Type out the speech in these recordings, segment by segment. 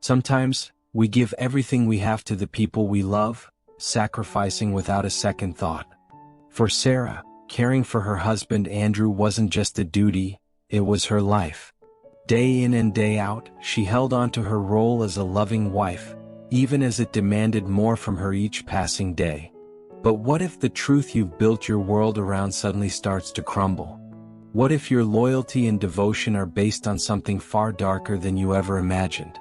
Sometimes, we give everything we have to the people we love, sacrificing without a second thought. For Sarah, caring for her husband Andrew wasn't just a duty, it was her life. Day in and day out, she held on to her role as a loving wife, even as it demanded more from her each passing day. But what if the truth you've built your world around suddenly starts to crumble? What if your loyalty and devotion are based on something far darker than you ever imagined?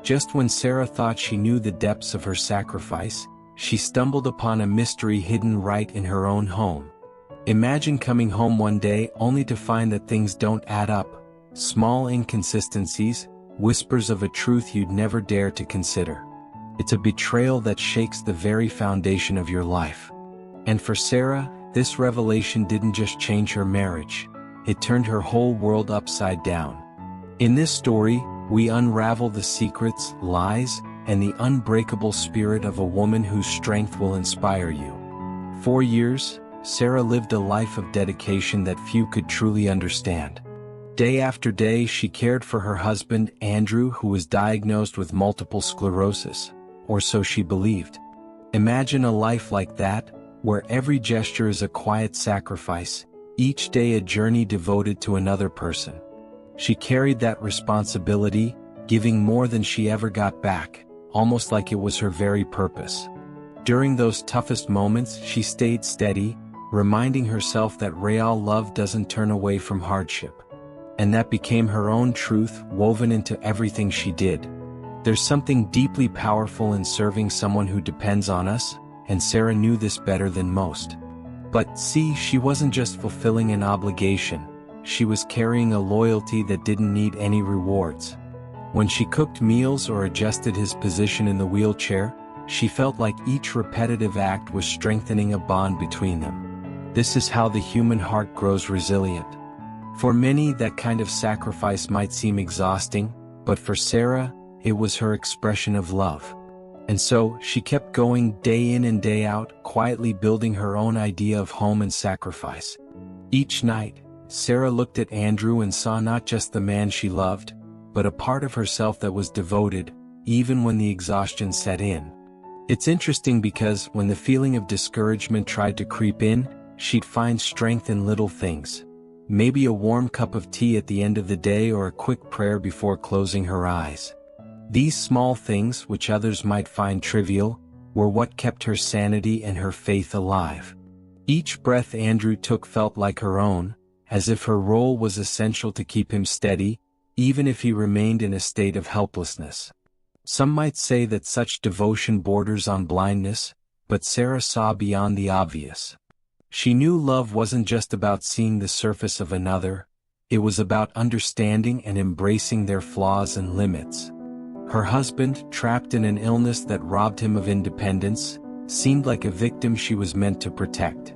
Just when Sarah thought she knew the depths of her sacrifice, she stumbled upon a mystery hidden right in her own home. Imagine coming home one day only to find that things don't add up. Small inconsistencies, whispers of a truth you'd never dare to consider. It's a betrayal that shakes the very foundation of your life. And for Sarah, this revelation didn't just change her marriage, it turned her whole world upside down. In this story, we unravel the secrets, lies, and the unbreakable spirit of a woman whose strength will inspire you. 4 years, Sarah lived a life of dedication that few could truly understand. Day after day she cared for her husband Andrew, who was diagnosed with multiple sclerosis, or so she believed. Imagine a life like that, where every gesture is a quiet sacrifice, each day a journey devoted to another person. She carried that responsibility, giving more than she ever got back, almost like it was her very purpose. During those toughest moments, she stayed steady, reminding herself that real love doesn't turn away from hardship. And that became her own truth, woven into everything she did. There's something deeply powerful in serving someone who depends on us, and Sarah knew this better than most. But see, she wasn't just fulfilling an obligation, she was carrying a loyalty that didn't need any rewards. When she cooked meals or adjusted his position in the wheelchair, she felt like each repetitive act was strengthening a bond between them. This is how the human heart grows resilient. For many, that kind of sacrifice might seem exhausting, but for Sarah, it was her expression of love. And so, she kept going day in and day out, quietly building her own idea of home and sacrifice. Each night, Sarah looked at Andrew and saw not just the man she loved, but a part of herself that was devoted, even when the exhaustion set in. It's interesting because when the feeling of discouragement tried to creep in, she'd find strength in little things. Maybe a warm cup of tea at the end of the day or a quick prayer before closing her eyes. These small things, which others might find trivial, were what kept her sanity and her faith alive. Each breath Andrew took felt like her own, as if her role was essential to keep him steady, even if he remained in a state of helplessness. Some might say that such devotion borders on blindness, but Sarah saw beyond the obvious. She knew love wasn't just about seeing the surface of another, it was about understanding and embracing their flaws and limits. Her husband, trapped in an illness that robbed him of independence, seemed like a victim she was meant to protect.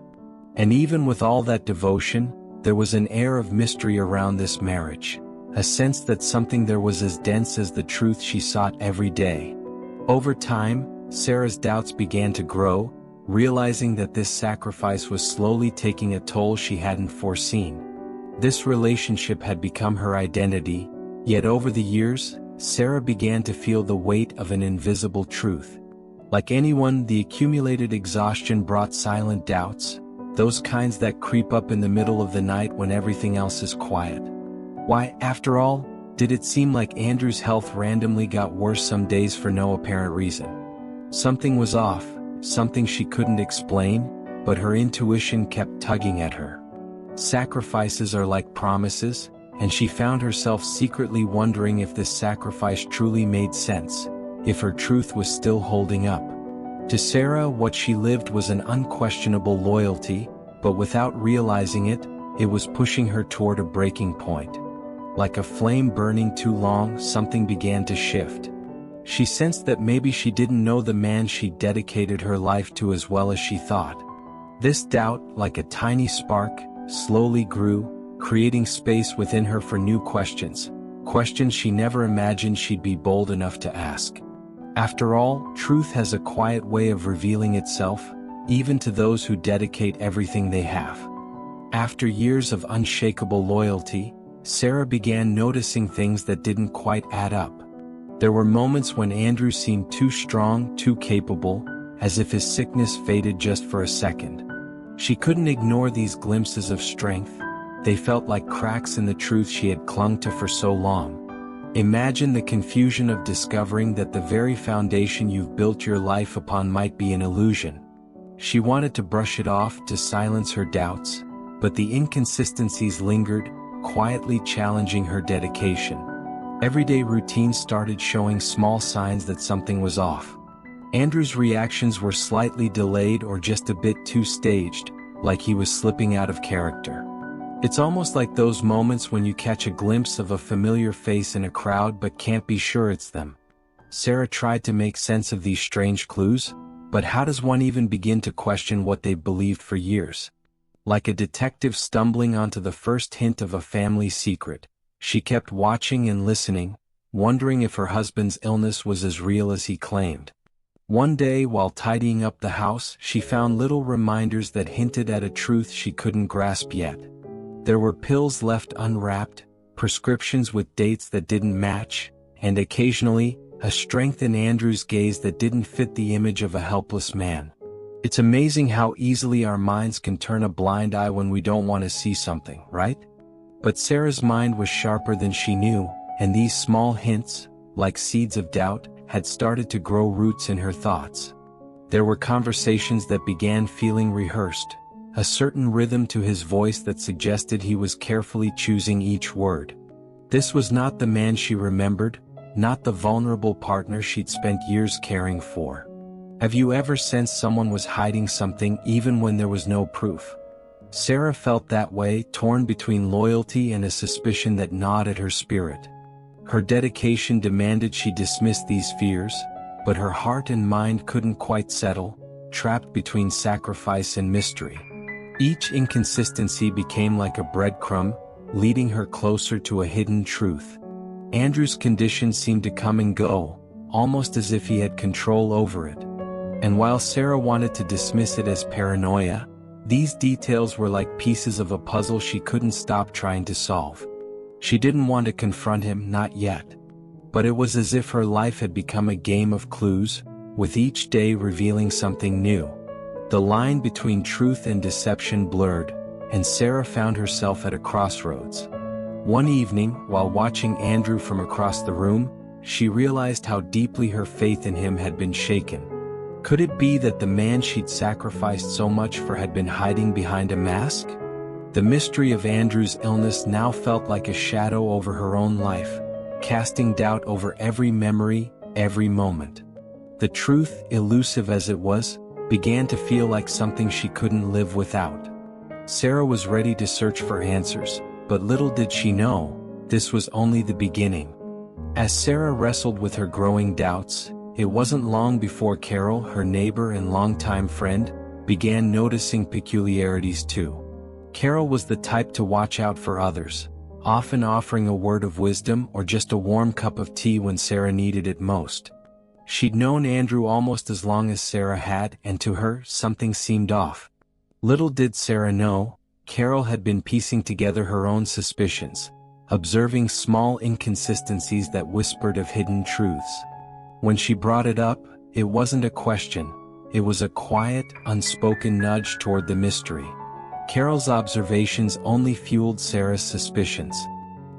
And even with all that devotion, there was an air of mystery around this marriage, a sense that something there was as dense as the truth she sought every day. Over time, Sarah's doubts began to grow, realizing that this sacrifice was slowly taking a toll she hadn't foreseen. This relationship had become her identity, yet over the years, Sarah began to feel the weight of an invisible truth. Like anyone, the accumulated exhaustion brought silent doubts, those kinds that creep up in the middle of the night when everything else is quiet. Why, after all, did it seem like Andrew's health randomly got worse some days for no apparent reason? Something was off, something she couldn't explain, but her intuition kept tugging at her. Sacrifices are like promises, and she found herself secretly wondering if this sacrifice truly made sense, if her truth was still holding up. To Sarah, what she lived was an unquestionable loyalty, but without realizing it, it was pushing her toward a breaking point. Like a flame burning too long, something began to shift. She sensed that maybe she didn't know the man she dedicated her life to as well as she thought. This doubt, like a tiny spark, slowly grew, creating space within her for new questions, questions she never imagined she'd be bold enough to ask. After all, truth has a quiet way of revealing itself, even to those who dedicate everything they have. After years of unshakable loyalty, Sarah began noticing things that didn't quite add up. There were moments when Andrew seemed too strong, too capable, as if his sickness faded just for a second. She couldn't ignore these glimpses of strength. They felt like cracks in the truth she had clung to for so long. Imagine the confusion of discovering that the very foundation you've built your life upon might be an illusion. She wanted to brush it off, to silence her doubts, but the inconsistencies lingered, quietly challenging her dedication. Everyday routines started showing small signs that something was off. Andrew's reactions were slightly delayed or just a bit too staged, like he was slipping out of character. It's almost like those moments when you catch a glimpse of a familiar face in a crowd but can't be sure it's them. Sarah tried to make sense of these strange clues, but how does one even begin to question what they've believed for years? Like a detective stumbling onto the first hint of a family secret, she kept watching and listening, wondering if her husband's illness was as real as he claimed. One day, while tidying up the house, she found little reminders that hinted at a truth she couldn't grasp yet. There were pills left unwrapped, prescriptions with dates that didn't match, and occasionally, a strength in Andrew's gaze that didn't fit the image of a helpless man. It's amazing how easily our minds can turn a blind eye when we don't want to see something, right? But Sarah's mind was sharper than she knew, and these small hints, like seeds of doubt, had started to grow roots in her thoughts. There were conversations that began feeling rehearsed, a certain rhythm to his voice that suggested he was carefully choosing each word. This was not the man she remembered, not the vulnerable partner she'd spent years caring for. Have you ever sensed someone was hiding something even when there was no proof? Sarah felt that way, torn between loyalty and a suspicion that gnawed at her spirit. Her dedication demanded she dismiss these fears, but her heart and mind couldn't quite settle, trapped between sacrifice and mystery. Each inconsistency became like a breadcrumb, leading her closer to a hidden truth. Andrew's condition seemed to come and go, almost as if he had control over it. And while Sarah wanted to dismiss it as paranoia, these details were like pieces of a puzzle she couldn't stop trying to solve. She didn't want to confront him, not yet. But it was as if her life had become a game of clues, with each day revealing something new. The line between truth and deception blurred, and Sarah found herself at a crossroads. One evening, while watching Andrew from across the room, she realized how deeply her faith in him had been shaken. Could it be that the man she'd sacrificed so much for had been hiding behind a mask? The mystery of Andrew's illness now felt like a shadow over her own life, casting doubt over every memory, every moment. The truth, elusive as it was, began to feel like something she couldn't live without. Sarah was ready to search for answers, but little did she know, this was only the beginning. As Sarah wrestled with her growing doubts, it wasn't long before Carol, her neighbor and longtime friend, began noticing peculiarities too. Carol was the type to watch out for others, often offering a word of wisdom or just a warm cup of tea when Sarah needed it most. She'd known Andrew almost as long as Sarah had, and to her, something seemed off. Little did Sarah know, Carol had been piecing together her own suspicions, observing small inconsistencies that whispered of hidden truths. When she brought it up, it wasn't a question, it was a quiet, unspoken nudge toward the mystery. Carol's observations only fueled Sarah's suspicions.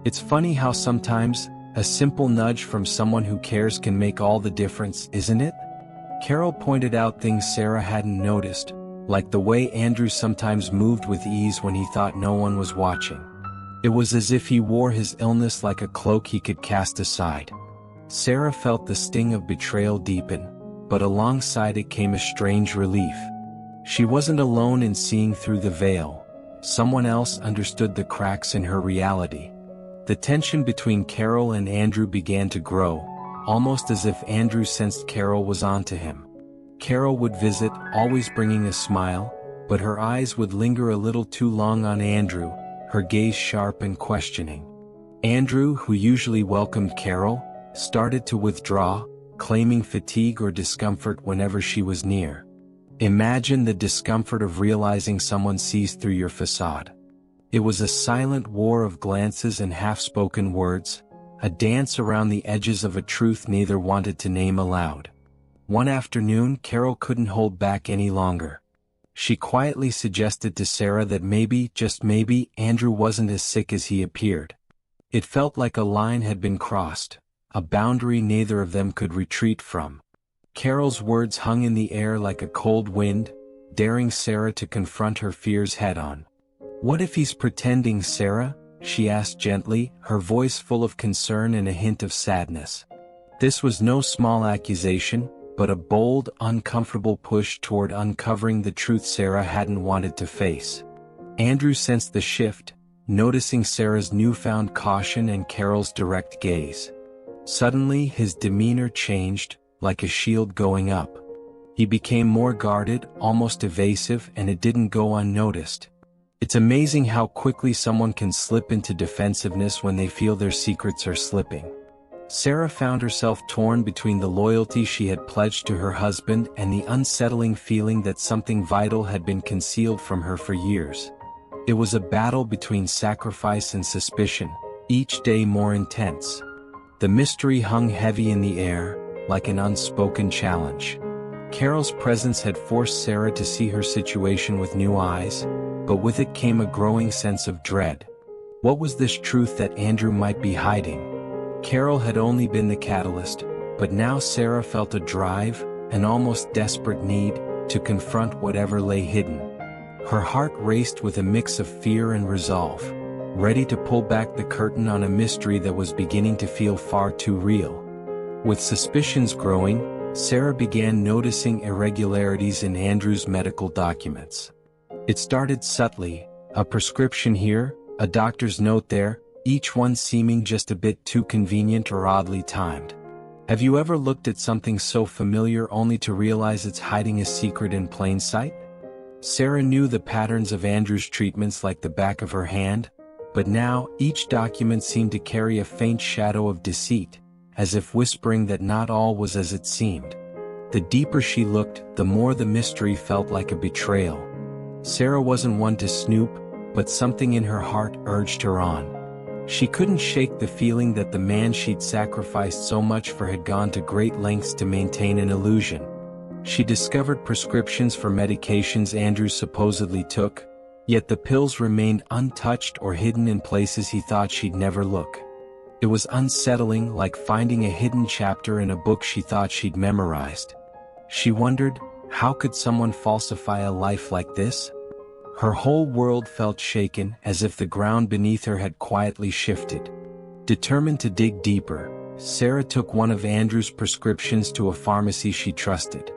It's funny how sometimes, a simple nudge from someone who cares can make all the difference, isn't it? Carol pointed out things Sarah hadn't noticed, like the way Andrew sometimes moved with ease when he thought no one was watching. It was as if he wore his illness like a cloak he could cast aside. Sarah felt the sting of betrayal deepen, but alongside it came a strange relief. She wasn't alone in seeing through the veil. Someone else understood the cracks in her reality. The tension between Carol and Andrew began to grow, almost as if Andrew sensed Carol was onto him. Carol would visit, always bringing a smile, but her eyes would linger a little too long on Andrew, her gaze sharp and questioning. Andrew, who usually welcomed Carol, started to withdraw, claiming fatigue or discomfort whenever she was near. Imagine the discomfort of realizing someone sees through your facade. It was a silent war of glances and half-spoken words, a dance around the edges of a truth neither wanted to name aloud. One afternoon, Carol couldn't hold back any longer. She quietly suggested to Sarah that maybe, just maybe, Andrew wasn't as sick as he appeared. It felt like a line had been crossed, a boundary neither of them could retreat from. Carol's words hung in the air like a cold wind, daring Sarah to confront her fears head-on. "What if he's pretending, Sarah?" she asked gently, her voice full of concern and a hint of sadness. This was no small accusation, but a bold, uncomfortable push toward uncovering the truth Sarah hadn't wanted to face. Andrew sensed the shift, noticing Sarah's newfound caution and Carol's direct gaze. Suddenly his demeanor changed, like a shield going up. He became more guarded, almost evasive, and it didn't go unnoticed. It's amazing how quickly someone can slip into defensiveness when they feel their secrets are slipping. Sarah found herself torn between the loyalty she had pledged to her husband and the unsettling feeling that something vital had been concealed from her for years. It was a battle between sacrifice and suspicion, each day more intense. The mystery hung heavy in the air, like an unspoken challenge. Carol's presence had forced Sarah to see her situation with new eyes, but with it came a growing sense of dread. What was this truth that Andrew might be hiding? Carol had only been the catalyst, but now Sarah felt a drive, an almost desperate need, to confront whatever lay hidden. Her heart raced with a mix of fear and resolve, ready to pull back the curtain on a mystery that was beginning to feel far too real. With suspicions growing, Sarah began noticing irregularities in Andrew's medical documents. It started subtly, a prescription here, a doctor's note there, each one seeming just a bit too convenient or oddly timed. Have you ever looked at something so familiar only to realize it's hiding a secret in plain sight? Sarah knew the patterns of Andrew's treatments like the back of her hand, but now each document seemed to carry a faint shadow of deceit, as if whispering that not all was as it seemed. The deeper she looked, the more the mystery felt like a betrayal. Sarah wasn't one to snoop, but something in her heart urged her on. She couldn't shake the feeling that the man she'd sacrificed so much for had gone to great lengths to maintain an illusion. She discovered prescriptions for medications Andrew supposedly took, yet the pills remained untouched or hidden in places he thought she'd never look. It was unsettling, like finding a hidden chapter in a book she thought she'd memorized. She wondered, how could someone falsify a life like this? Her whole world felt shaken, as if the ground beneath her had quietly shifted. Determined to dig deeper, Sarah took one of Andrew's prescriptions to a pharmacy she trusted.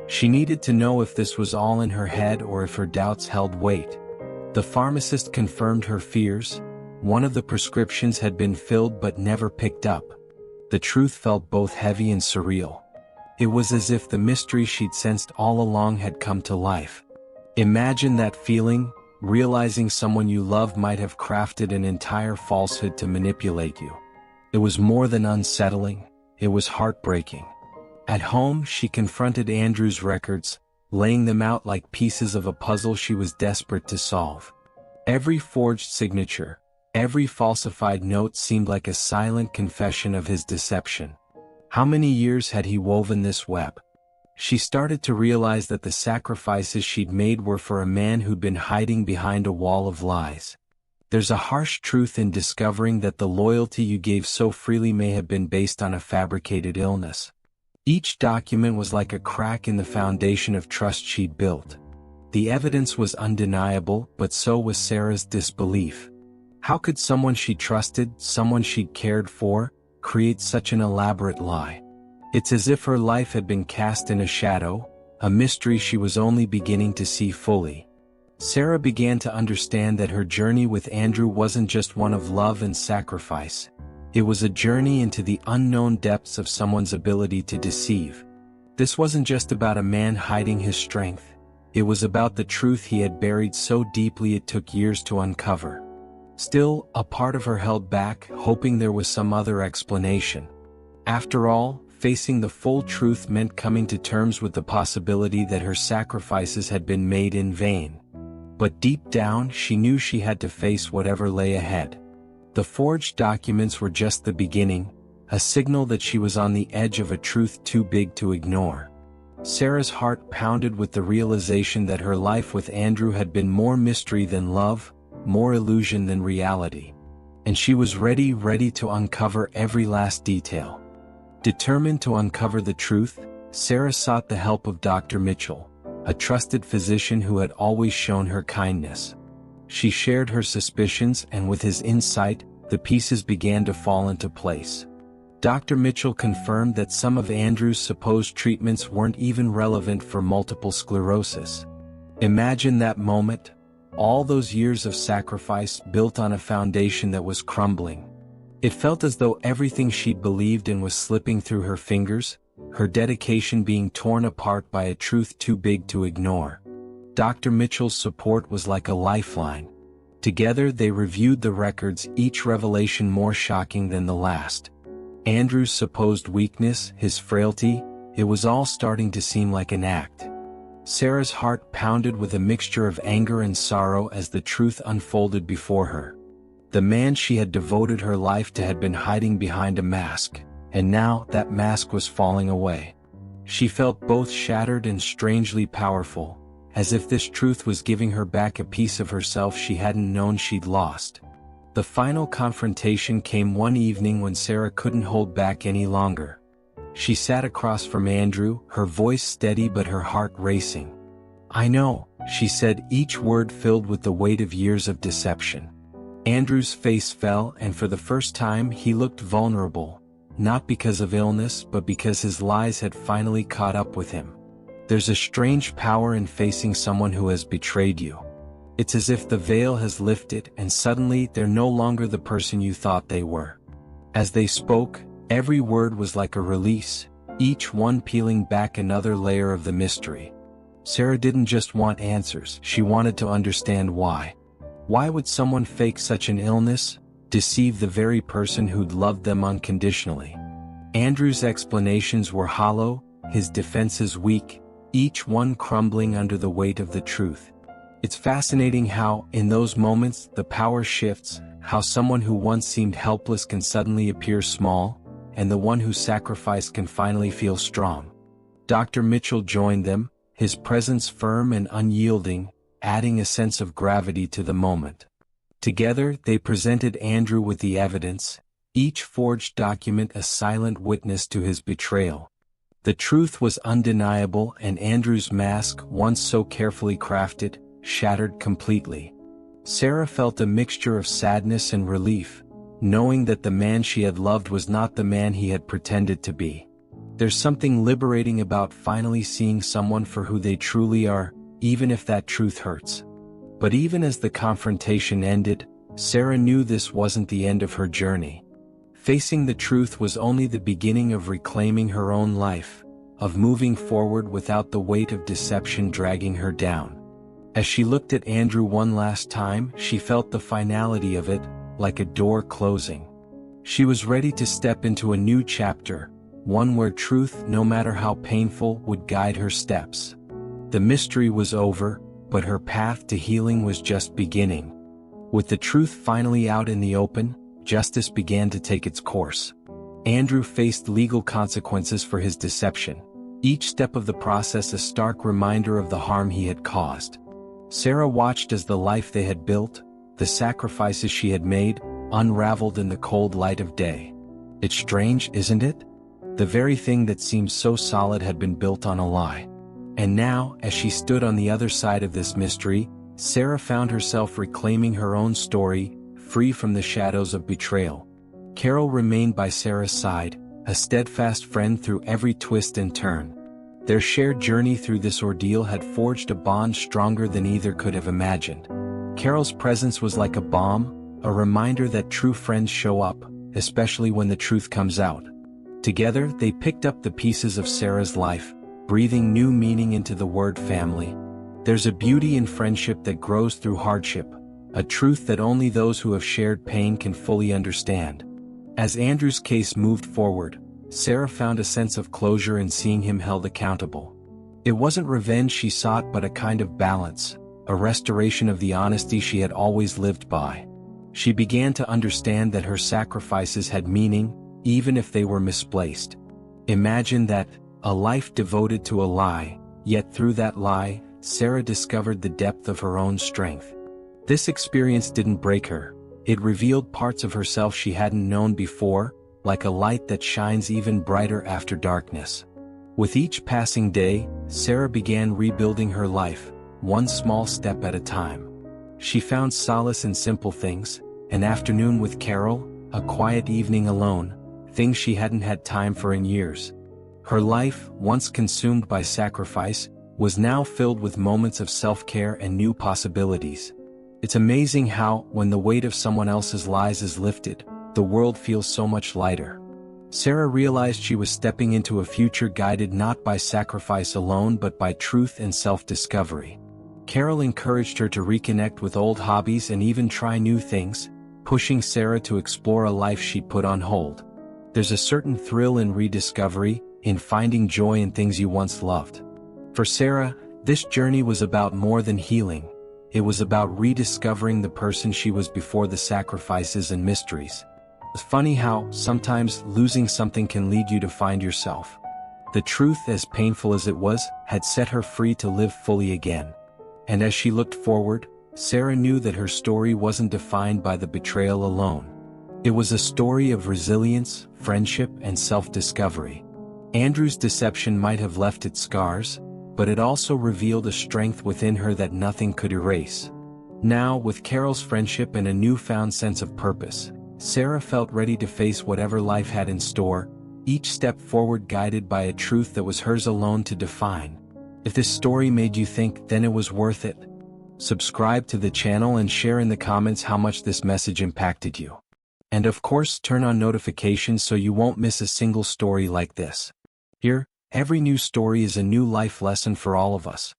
She needed to know if this was all in her head or if her doubts held weight. The pharmacist confirmed her fears. One of the prescriptions had been filled but never picked up. The truth felt both heavy and surreal. It was as if the mystery she'd sensed all along had come to life. Imagine that feeling, realizing someone you love might have crafted an entire falsehood to manipulate you. It was more than unsettling, it was heartbreaking. At home, she confronted Andrew's records, laying them out like pieces of a puzzle she was desperate to solve. Every forged signature, every falsified note seemed like a silent confession of his deception. How many years had he woven this web? She started to realize that the sacrifices she'd made were for a man who'd been hiding behind a wall of lies. There's a harsh truth in discovering that the loyalty you gave so freely may have been based on a fabricated illness. Each document was like a crack in the foundation of trust she'd built. The evidence was undeniable, but so was Sarah's disbelief. How could someone she trusted, someone she'd cared for, create such an elaborate lie? It's as if her life had been cast in a shadow, a mystery she was only beginning to see fully. Sarah began to understand that her journey with Andrew wasn't just one of love and sacrifice. It was a journey into the unknown depths of someone's ability to deceive. This wasn't just about a man hiding his strength. It was about the truth he had buried so deeply it took years to uncover. Still, a part of her held back, hoping there was some other explanation. After all, facing the full truth meant coming to terms with the possibility that her sacrifices had been made in vain. But deep down, she knew she had to face whatever lay ahead. The forged documents were just the beginning, a signal that she was on the edge of a truth too big to ignore. Sarah's heart pounded with the realization that her life with Andrew had been more mystery than love, more illusion than reality. And she was ready to uncover every last detail. Determined to uncover the truth, Sarah sought the help of Dr. Mitchell, a trusted physician who had always shown her kindness. She shared her suspicions, and with his insight, the pieces began to fall into place. Dr. Mitchell confirmed that some of Andrew's supposed treatments weren't even relevant for multiple sclerosis. Imagine that moment. All those years of sacrifice built on a foundation that was crumbling. It felt as though everything she'd believed in was slipping through her fingers, her dedication being torn apart by a truth too big to ignore. Dr. Mitchell's support was like a lifeline. Together they reviewed the records, each revelation more shocking than the last. Andrew's supposed weakness, his frailty, it was all starting to seem like an act. Sarah's heart pounded with a mixture of anger and sorrow as the truth unfolded before her. The man she had devoted her life to had been hiding behind a mask, and now that mask was falling away. She felt both shattered and strangely powerful, as if this truth was giving her back a piece of herself she hadn't known she'd lost. The final confrontation came one evening when Sarah couldn't hold back any longer. She sat across from Andrew, her voice steady but her heart racing. "I know," she said, each word filled with the weight of years of deception. Andrew's face fell, and for the first time he looked vulnerable, not because of illness but because his lies had finally caught up with him. There's a strange power in facing someone who has betrayed you. It's as if the veil has lifted and suddenly they're no longer the person you thought they were. As they spoke, every word was like a release, each one peeling back another layer of the mystery. Sarah didn't just want answers, she wanted to understand why. Why would someone fake such an illness, deceive the very person who'd loved them unconditionally? Andrew's explanations were hollow, his defenses weak, each one crumbling under the weight of the truth. It's fascinating how, in those moments, the power shifts, how someone who once seemed helpless can suddenly appear small, and the one who sacrificed can finally feel strong. Dr. Mitchell joined them, his presence firm and unyielding, adding a sense of gravity to the moment. Together, they presented Andrew with the evidence, each forged document a silent witness to his betrayal. The truth was undeniable, and Andrew's mask, once so carefully crafted, shattered completely. Sarah felt a mixture of sadness and relief, knowing that the man she had loved was not the man he had pretended to be. There's something liberating about finally seeing someone for who they truly are, even if that truth hurts. But even as the confrontation ended, Sarah knew this wasn't the end of her journey. Facing the truth was only the beginning of reclaiming her own life, of moving forward without the weight of deception dragging her down. As she looked at Andrew one last time, she felt the finality of it, like a door closing. She was ready to step into a new chapter, one where truth, no matter how painful, would guide her steps. The mystery was over, but her path to healing was just beginning. With the truth finally out in the open, justice began to take its course. Andrew faced legal consequences for his deception, each step of the process a stark reminder of the harm he had caused. Sarah watched as the life they had built, the sacrifices she had made, unraveled in the cold light of day. It's strange, isn't it? The very thing that seemed so solid had been built on a lie. And now, as she stood on the other side of this mystery, Sarah found herself reclaiming her own story, free from the shadows of betrayal. Carol remained by Sarah's side, a steadfast friend through every twist and turn. Their shared journey through this ordeal had forged a bond stronger than either could have imagined. Carol's presence was like a balm, a reminder that true friends show up, especially when the truth comes out. Together, they picked up the pieces of Sarah's life, breathing new meaning into the word family. There's a beauty in friendship that grows through hardship, a truth that only those who have shared pain can fully understand. As Andrew's case moved forward, Sarah found a sense of closure in seeing him held accountable. It wasn't revenge she sought but a kind of balance, a restoration of the honesty she had always lived by. She began to understand that her sacrifices had meaning, even if they were misplaced. Imagine that, a life devoted to a lie, yet through that lie, Sarah discovered the depth of her own strength. This experience didn't break her. It revealed parts of herself she hadn't known before, like a light that shines even brighter after darkness. With each passing day, Sarah began rebuilding her life, one small step at a time. She found solace in simple things: an afternoon with Carol, a quiet evening alone, things she hadn't had time for in years. Her life, once consumed by sacrifice, was now filled with moments of self-care and new possibilities. It's amazing how, when the weight of someone else's lies is lifted, the world feels so much lighter. Sarah realized she was stepping into a future guided not by sacrifice alone but by truth and self-discovery. Carol encouraged her to reconnect with old hobbies and even try new things, pushing Sarah to explore a life she'd put on hold. There's a certain thrill in rediscovery, in finding joy in things you once loved. For Sarah, this journey was about more than healing. It was about rediscovering the person she was before the sacrifices and mysteries. It's funny how, sometimes, losing something can lead you to find yourself. The truth, as painful as it was, had set her free to live fully again. And as she looked forward, Sarah knew that her story wasn't defined by the betrayal alone. It was a story of resilience, friendship, and self-discovery. Andrew's deception might have left its scars, but it also revealed a strength within her that nothing could erase. Now, with Carol's friendship and a newfound sense of purpose, Sarah felt ready to face whatever life had in store, each step forward guided by a truth that was hers alone to define. If this story made you think, then it was worth it. Subscribe to the channel and share in the comments how much this message impacted you. And of course, turn on notifications so you won't miss a single story like this. Here, every new story is a new life lesson for all of us.